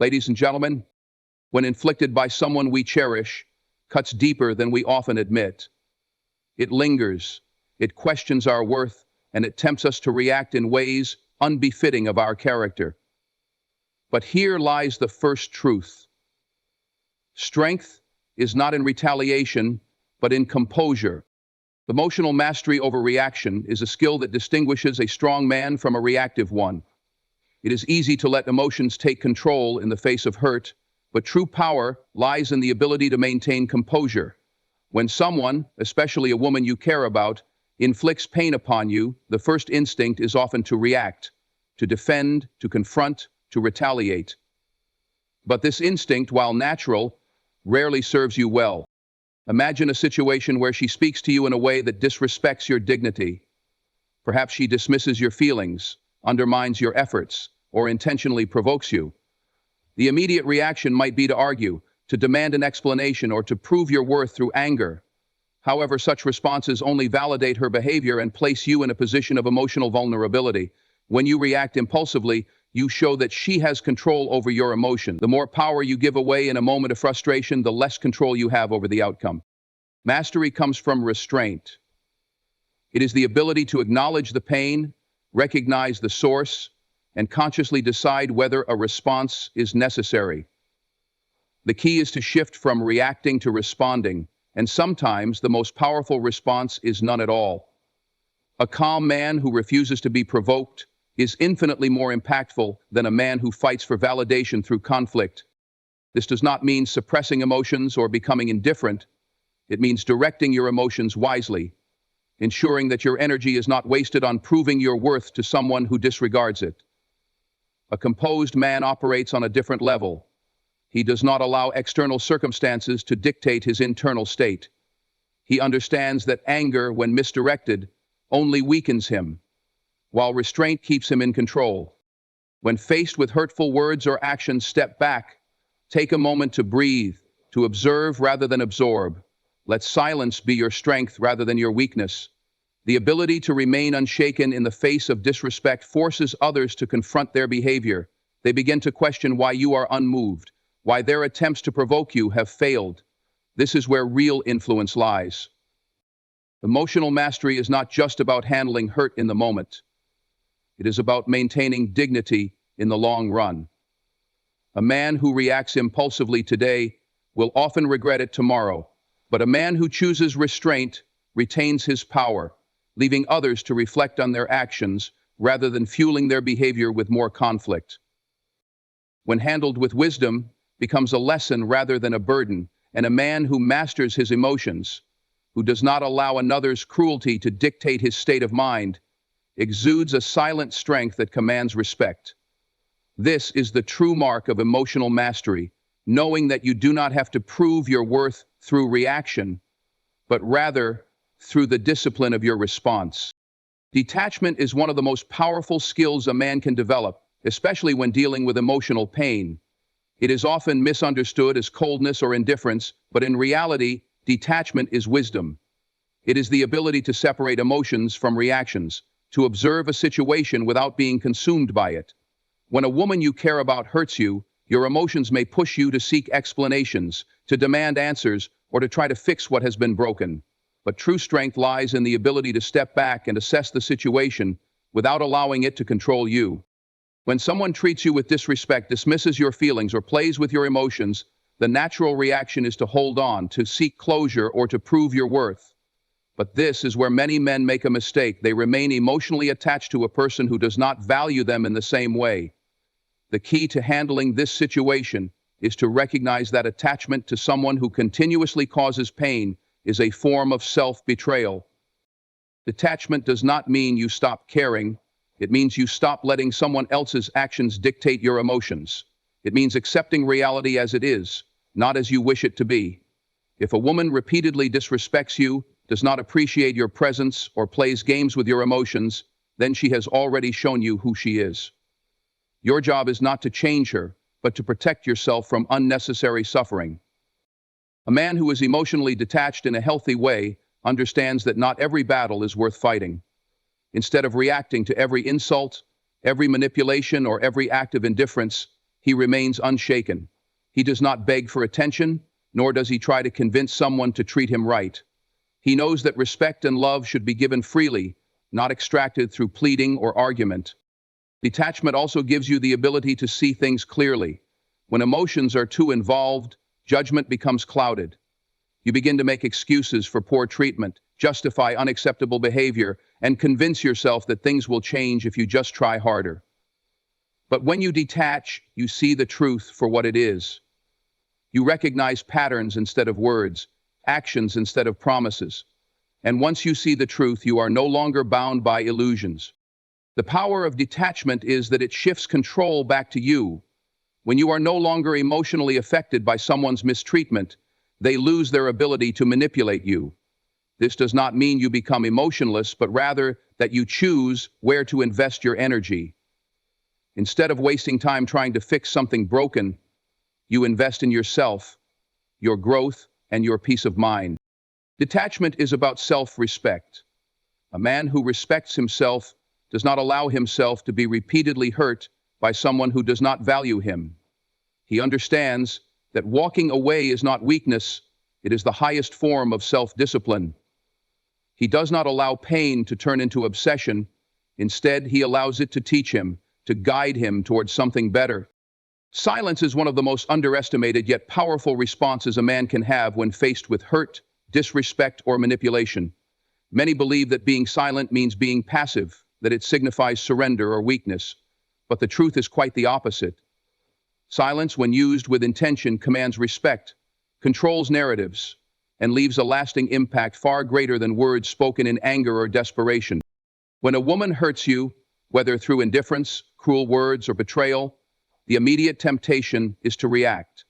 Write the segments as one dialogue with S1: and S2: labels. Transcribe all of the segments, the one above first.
S1: Ladies and gentlemen, when inflicted by someone we cherish, cuts deeper than we often admit. It lingers, it questions our worth, and it tempts us to react in ways unbefitting of our character. But here lies the first truth. Strength is not in retaliation, but in composure. Emotional mastery over reaction is a skill that distinguishes a strong man from a reactive one. It is easy to let emotions take control in the face of hurt, but true power lies in the ability to maintain composure. When someone, especially a woman you care about, inflicts pain upon you, the first instinct is often to react, to defend, to confront, to retaliate. But this instinct, while natural, rarely serves you well. Imagine a situation where she speaks to you in a way that disrespects your dignity. Perhaps she dismisses your feelings, undermines your efforts, or intentionally provokes you. The immediate reaction might be to argue, to demand an explanation, or to prove your worth through anger. However, such responses only validate her behavior and place you in a position of emotional vulnerability. When you react impulsively, you show that she has control over your emotion. The more power you give away in a moment of frustration, the less control you have over the outcome. Mastery comes from restraint. It is the ability to acknowledge the pain, recognize the source, and consciously decide whether a response is necessary. The key is to shift from reacting to responding, and sometimes the most powerful response is none at all. A calm man who refuses to be provoked is infinitely more impactful than a man who fights for validation through conflict. This does not mean suppressing emotions or becoming indifferent. It means directing your emotions wisely, ensuring that your energy is not wasted on proving your worth to someone who disregards it. A composed man operates on a different level. He does not allow external circumstances to dictate his internal state. He understands that anger, when misdirected, only weakens him, while restraint keeps him in control. When faced with hurtful words or actions, step back. Take a moment to breathe, to observe rather than absorb. Let silence be your strength rather than your weakness. The ability to remain unshaken in the face of disrespect forces others to confront their behavior. They begin to question why you are unmoved, why their attempts to provoke you have failed. This is where real influence lies. Emotional mastery is not just about handling hurt in the moment. It is about maintaining dignity in the long run. A man who reacts impulsively today will often regret it tomorrow, but a man who chooses restraint retains his power, leaving others to reflect on their actions rather than fueling their behavior with more conflict. When handled with wisdom, becomes a lesson rather than a burden, and a man who masters his emotions, who does not allow another's cruelty to dictate his state of mind, exudes a silent strength that commands respect. This is the true mark of emotional mastery, knowing that you do not have to prove your worth through reaction, but rather through the discipline of your response. Detachment is one of the most powerful skills a man can develop, especially when dealing with emotional pain. It is often misunderstood as coldness or indifference, but in reality, detachment is wisdom. It is the ability to separate emotions from reactions, to observe a situation without being consumed by it. When a woman you care about hurts you, your emotions may push you to seek explanations, to demand answers, or to try to fix what has been broken. But true strength lies in the ability to step back and assess the situation without allowing it to control you. When someone treats you with disrespect, dismisses your feelings, or plays with your emotions, the natural reaction is to hold on, to seek closure, or to prove your worth. But this is where many men make a mistake. They remain emotionally attached to a person who does not value them in the same way. The key to handling this situation is to recognize that attachment to someone who continuously causes pain is a form of self-betrayal. Detachment does not mean you stop caring. It means you stop letting someone else's actions dictate your emotions. It means accepting reality as it is, not as you wish it to be. If a woman repeatedly disrespects you, does not appreciate your presence, or plays games with your emotions, then she has already shown you who she is. Your job is not to change her, but to protect yourself from unnecessary suffering. A man who is emotionally detached in a healthy way understands that not every battle is worth fighting. Instead of reacting to every insult, every manipulation, or every act of indifference, he remains unshaken. He does not beg for attention, nor does he try to convince someone to treat him right. He knows that respect and love should be given freely, not extracted through pleading or argument. Detachment also gives you the ability to see things clearly. When emotions are too involved, judgment becomes clouded. You begin to make excuses for poor treatment, justify unacceptable behavior, and convince yourself that things will change if you just try harder. But when you detach, you see the truth for what it is. You recognize patterns instead of words, actions instead of promises. And once you see the truth, you are no longer bound by illusions. The power of detachment is that it shifts control back to you. When you are no longer emotionally affected by someone's mistreatment, they lose their ability to manipulate you. This does not mean you become emotionless, but rather that you choose where to invest your energy. Instead of wasting time trying to fix something broken, you invest in yourself, your growth, and your peace of mind. Detachment is about self-respect. A man who respects himself does not allow himself to be repeatedly hurt by someone who does not value him. He understands that walking away is not weakness, it is the highest form of self-discipline. He does not allow pain to turn into obsession. Instead, he allows it to teach him, to guide him towards something better. Silence is one of the most underestimated yet powerful responses a man can have when faced with hurt, disrespect, or manipulation. Many believe that being silent means being passive, that it signifies surrender or weakness. But the truth is quite the opposite. Silence, when used with intention, commands respect, controls narratives, and leaves a lasting impact far greater than words spoken in anger or desperation. When a woman hurts you, whether through indifference, cruel words, or betrayal, the immediate temptation is to react.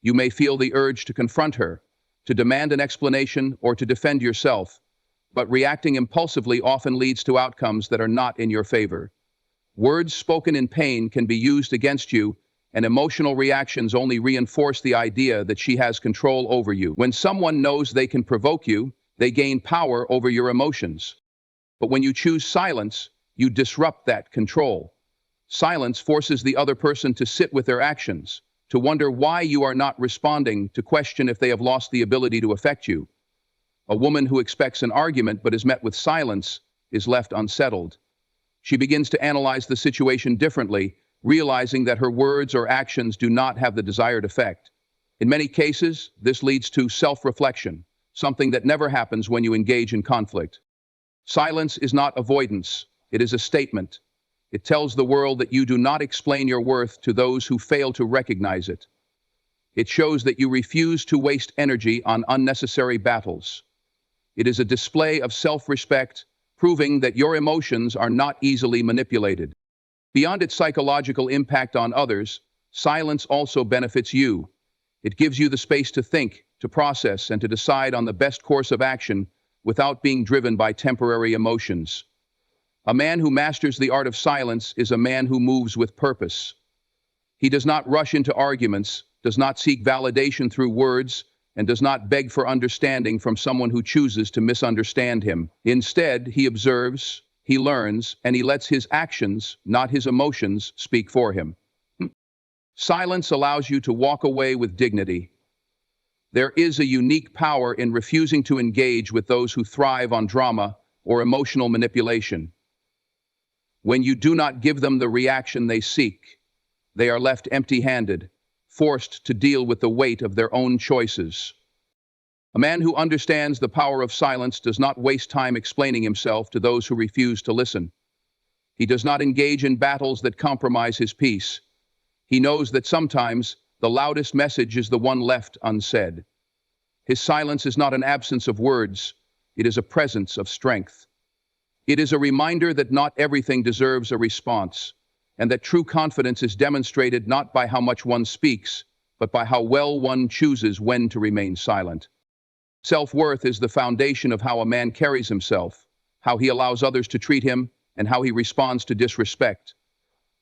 S1: You may feel the urge to confront her, to demand an explanation, or to defend yourself, but reacting impulsively often leads to outcomes that are not in your favor. Words spoken in pain can be used against you, and emotional reactions only reinforce the idea that she has control over you. When someone knows they can provoke you, they gain power over your emotions. But when you choose silence, you disrupt that control. Silence forces the other person to sit with their actions, to wonder why you are not responding, to question if they have lost the ability to affect you. A woman who expects an argument but is met with silence is left unsettled. She begins to analyze the situation differently, realizing that her words or actions do not have the desired effect. In many cases, this leads to self-reflection, something that never happens when you engage in conflict. Silence is not avoidance, it is a statement. It tells the world that you do not explain your worth to those who fail to recognize it. It shows that you refuse to waste energy on unnecessary battles. It is a display of self-respect, proving that your emotions are not easily manipulated. Beyond its psychological impact on others, silence also benefits you. It gives you the space to think, to process, and to decide on the best course of action without being driven by temporary emotions. A man who masters the art of silence is a man who moves with purpose. He does not rush into arguments, does not seek validation through words, and does not beg for understanding from someone who chooses to misunderstand him. Instead, he observes, he learns, and he lets his actions, not his emotions, speak for him. Silence allows you to walk away with dignity. There is a unique power in refusing to engage with those who thrive on drama or emotional manipulation. When you do not give them the reaction they seek, they are left empty-handed, forced to deal with the weight of their own choices. A man who understands the power of silence does not waste time explaining himself to those who refuse to listen. He does not engage in battles that compromise his peace. He knows that sometimes the loudest message is the one left unsaid. His silence is not an absence of words, it is a presence of strength. It is a reminder that not everything deserves a response, and that true confidence is demonstrated not by how much one speaks, but by how well one chooses when to remain silent. Self-worth is the foundation of how a man carries himself, how he allows others to treat him, and how he responds to disrespect.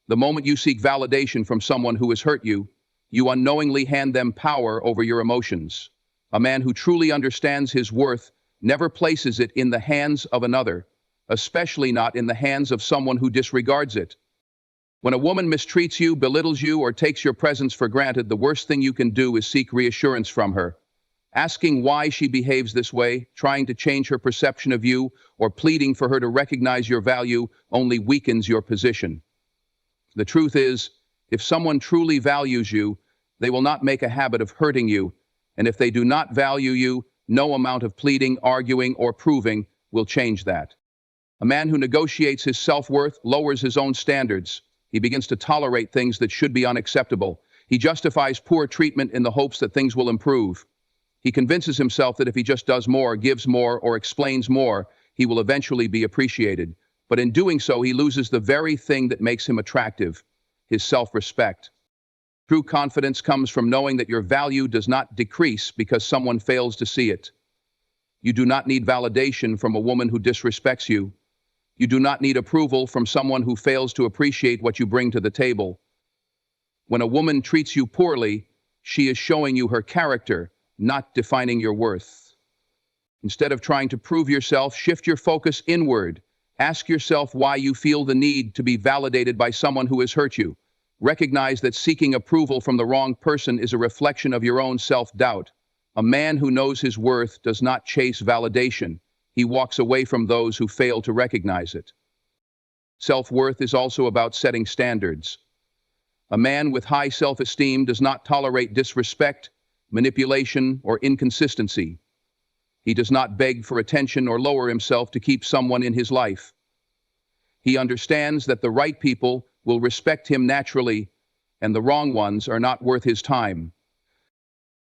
S1: The moment you seek validation from someone who has hurt you, you unknowingly hand them power over your emotions. A man who truly understands his worth never places it in the hands of another, especially not in the hands of someone who disregards it. When a woman mistreats you, belittles you, or takes your presence for granted, the worst thing you can do is seek reassurance from her. Asking why she behaves this way, trying to change her perception of you, or pleading for her to recognize your value only weakens your position. The truth is, if someone truly values you, they will not make a habit of hurting you, and if they do not value you, no amount of pleading, arguing, or proving will change that. A man who negotiates his self-worth lowers his own standards. He begins to tolerate things that should be unacceptable. He justifies poor treatment in the hopes that things will improve. He convinces himself that if he just does more, gives more, or explains more, he will eventually be appreciated. But in doing so, he loses the very thing that makes him attractive, his self-respect. True confidence comes from knowing that your value does not decrease because someone fails to see it. You do not need validation from a woman who disrespects you. You do not need approval from someone who fails to appreciate what you bring to the table. When a woman treats you poorly, she is showing you her character, not defining your worth. Instead of trying to prove yourself, shift your focus inward. Ask yourself why you feel the need to be validated by someone who has hurt you. Recognize that seeking approval from the wrong person is a reflection of your own self-doubt. A man who knows his worth does not chase validation. He walks away from those who fail to recognize it. Self-worth is also about setting standards. A man with high self-esteem does not tolerate disrespect, manipulation, or inconsistency. He does not beg for attention or lower himself to keep someone in his life. He understands that the right people will respect him naturally, and the wrong ones are not worth his time.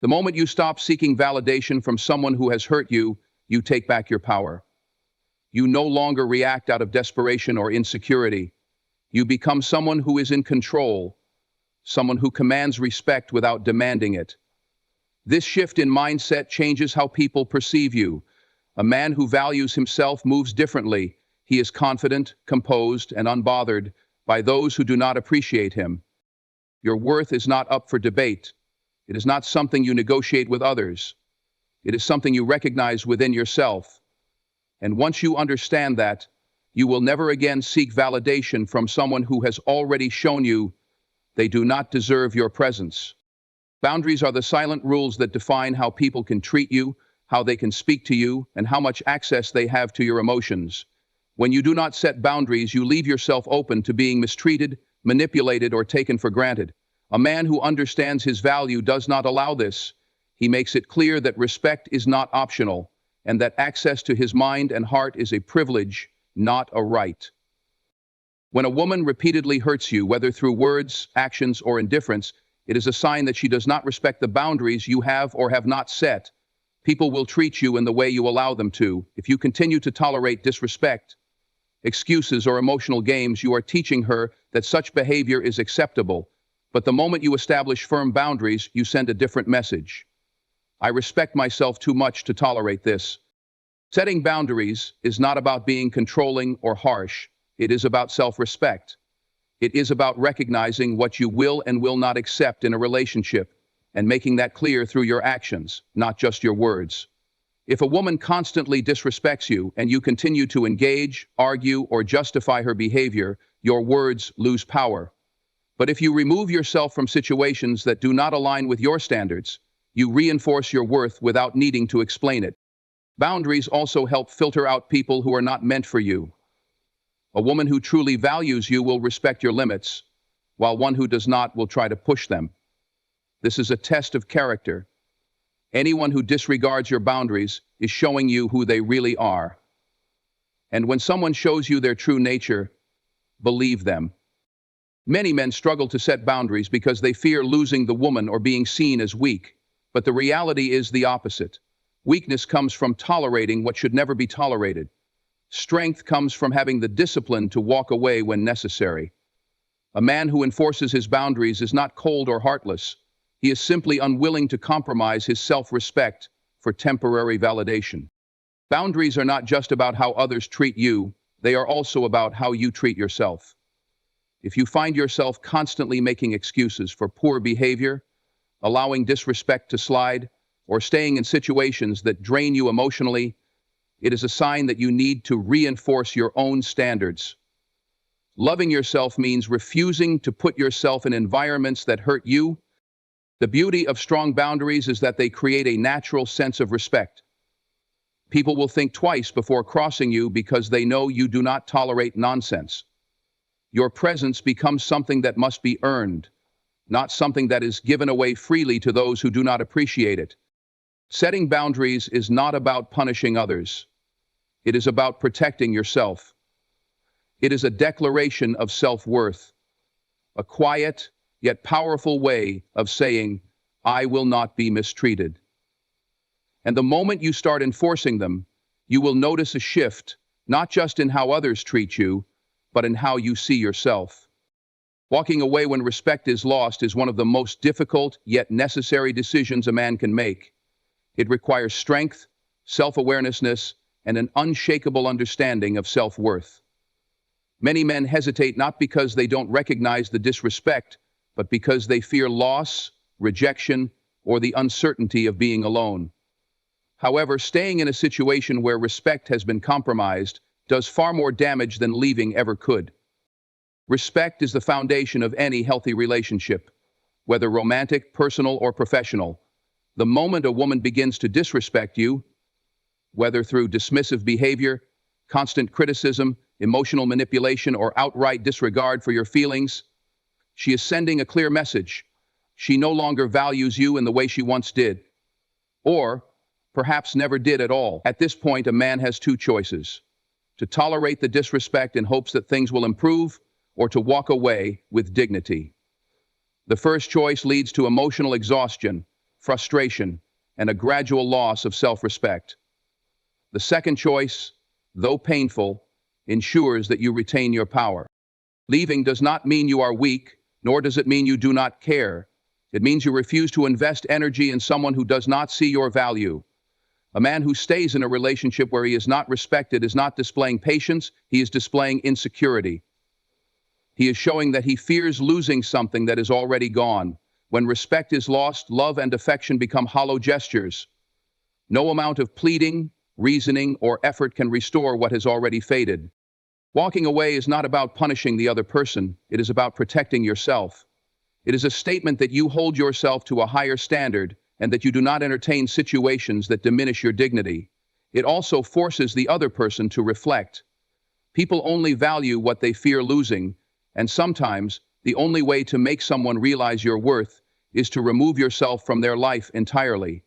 S1: The moment you stop seeking validation from someone who has hurt you, you take back your power. You no longer react out of desperation or insecurity. You become someone who is in control, someone who commands respect without demanding it. This shift in mindset changes how people perceive you. A man who values himself moves differently. He is confident, composed, and unbothered by those who do not appreciate him. Your worth is not up for debate. It is not something you negotiate with others. It is something you recognize within yourself. And once you understand that, you will never again seek validation from someone who has already shown you they do not deserve your presence. Boundaries are the silent rules that define how people can treat you, how they can speak to you, and how much access they have to your emotions. When you do not set boundaries, you leave yourself open to being mistreated, manipulated, or taken for granted. A man who understands his value does not allow this. He makes it clear that respect is not optional, and that access to his mind and heart is a privilege, not a right. When a woman repeatedly hurts you, whether through words, actions, or indifference, it is a sign that she does not respect the boundaries you have or have not set. People will treat you in the way you allow them to. If you continue to tolerate disrespect, excuses, or emotional games, you are teaching her that such behavior is acceptable. But the moment you establish firm boundaries, you send a different message. I respect myself too much to tolerate this. Setting boundaries is not about being controlling or harsh. It is about self-respect. It is about recognizing what you will and will not accept in a relationship and making that clear through your actions, not just your words. If a woman constantly disrespects you and you continue to engage, argue, or justify her behavior, your words lose power. But if you remove yourself from situations that do not align with your standards, you reinforce your worth without needing to explain it. Boundaries also help filter out people who are not meant for you. A woman who truly values you will respect your limits, while one who does not will try to push them. This is a test of character. Anyone who disregards your boundaries is showing you who they really are. And when someone shows you their true nature, believe them. Many men struggle to set boundaries because they fear losing the woman or being seen as weak. But the reality is the opposite. Weakness comes from tolerating what should never be tolerated. Strength comes from having the discipline to walk away when necessary. A man who enforces his boundaries is not cold or heartless. He is simply unwilling to compromise his self-respect for temporary validation. Boundaries are not just about how others treat you, they are also about how you treat yourself. If you find yourself constantly making excuses for poor behavior, allowing disrespect to slide, or staying in situations that drain you emotionally, it is a sign that you need to reinforce your own standards. Loving yourself means refusing to put yourself in environments that hurt you. The beauty of strong boundaries is that they create a natural sense of respect. People will think twice before crossing you because they know you do not tolerate nonsense. Your presence becomes something that must be earned, not something that is given away freely to those who do not appreciate it. Setting boundaries is not about punishing others. It is about protecting yourself. It is a declaration of self-worth, a quiet yet powerful way of saying, "I will not be mistreated." And the moment you start enforcing them, you will notice a shift, not just in how others treat you, but in how you see yourself. Walking away when respect is lost is one of the most difficult yet necessary decisions a man can make. It requires strength, self-awareness, and an unshakable understanding of self-worth. Many men hesitate not because they don't recognize the disrespect, but because they fear loss, rejection, or the uncertainty of being alone. However, staying in a situation where respect has been compromised does far more damage than leaving ever could. Respect is the foundation of any healthy relationship, whether romantic, personal, or professional. The moment a woman begins to disrespect you, whether through dismissive behavior, constant criticism, emotional manipulation, or outright disregard for your feelings, she is sending a clear message. She no longer values you in the way she once did, or perhaps never did at all. At this point, a man has two choices: to tolerate the disrespect in hopes that things will improve, or to walk away with dignity. The first choice leads to emotional exhaustion, frustration, and a gradual loss of self-respect. The second choice, though painful, ensures that you retain your power. Leaving does not mean you are weak, nor does it mean you do not care. It means you refuse to invest energy in someone who does not see your value. A man who stays in a relationship where he is not respected is not displaying patience, he is displaying insecurity. He is showing that he fears losing something that is already gone. When respect is lost, love and affection become hollow gestures. No amount of pleading, reasoning, or effort can restore what has already faded. Walking away is not about punishing the other person, it is about protecting yourself. It is a statement that you hold yourself to a higher standard and that you do not entertain situations that diminish your dignity. It also forces the other person to reflect. People only value what they fear losing, and sometimes the only way to make someone realize your worth is to remove yourself from their life entirely.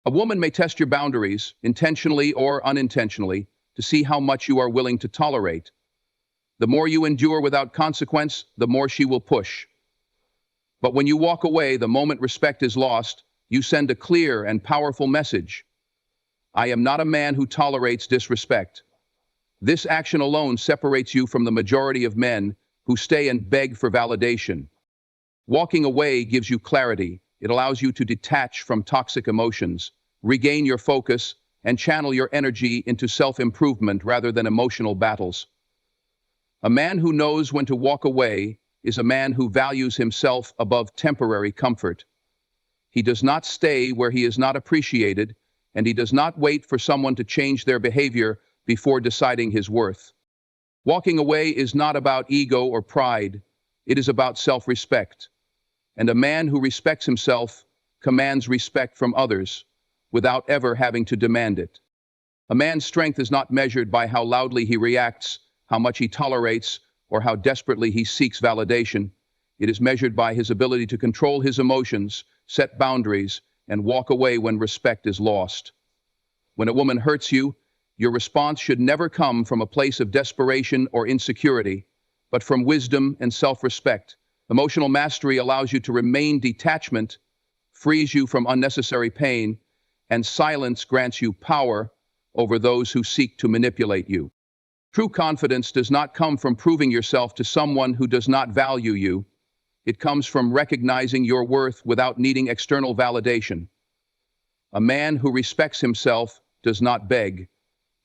S1: A woman may test your boundaries, intentionally or unintentionally, to see how much you are willing to tolerate. The more you endure without consequence, the more she will push. But when you walk away, the moment respect is lost, you send a clear and powerful message. I am not a man who tolerates disrespect. This action alone separates you from the majority of men who stay and beg for validation. Walking away gives you clarity. It allows you to detach from toxic emotions, regain your focus, and channel your energy into self-improvement rather than emotional battles. A man who knows when to walk away is a man who values himself above temporary comfort. He does not stay where he is not appreciated, and he does not wait for someone to change their behavior before deciding his worth. Walking away is not about ego or pride, it is about self-respect. And a man who respects himself commands respect from others without ever having to demand it. A man's strength is not measured by how loudly he reacts, how much he tolerates, or how desperately he seeks validation. It is measured by his ability to control his emotions, set boundaries, and walk away when respect is lost. When a woman hurts you, your response should never come from a place of desperation or insecurity, but from wisdom and self-respect. Emotional mastery allows you to remain detachment, frees you from unnecessary pain, and silence grants you power over those who seek to manipulate you. True confidence does not come from proving yourself to someone who does not value you. It comes from recognizing your worth without needing external validation. A man who respects himself does not beg,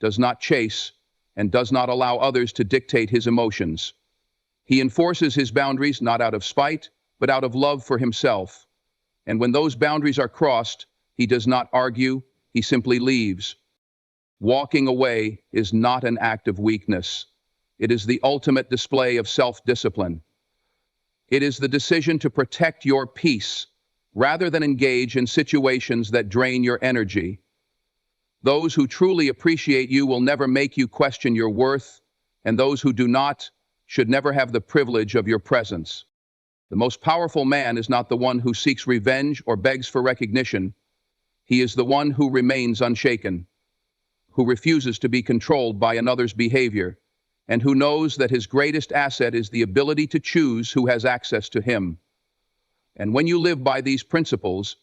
S1: does not chase, and does not allow others to dictate his emotions. He enforces his boundaries not out of spite, but out of love for himself. And when those boundaries are crossed, he does not argue, he simply leaves. Walking away is not an act of weakness. It is the ultimate display of self-discipline. It is the decision to protect your peace rather than engage in situations that drain your energy. Those who truly appreciate you will never make you question your worth, and those who do not should never have the privilege of your presence. The most powerful man is not the one who seeks revenge or begs for recognition. He is the one who remains unshaken, who refuses to be controlled by another's behavior, and who knows that his greatest asset is the ability to choose who has access to him. And when you live by these principles,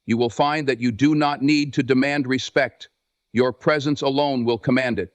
S1: you will find that you do not need to demand respect. Your presence alone will command it.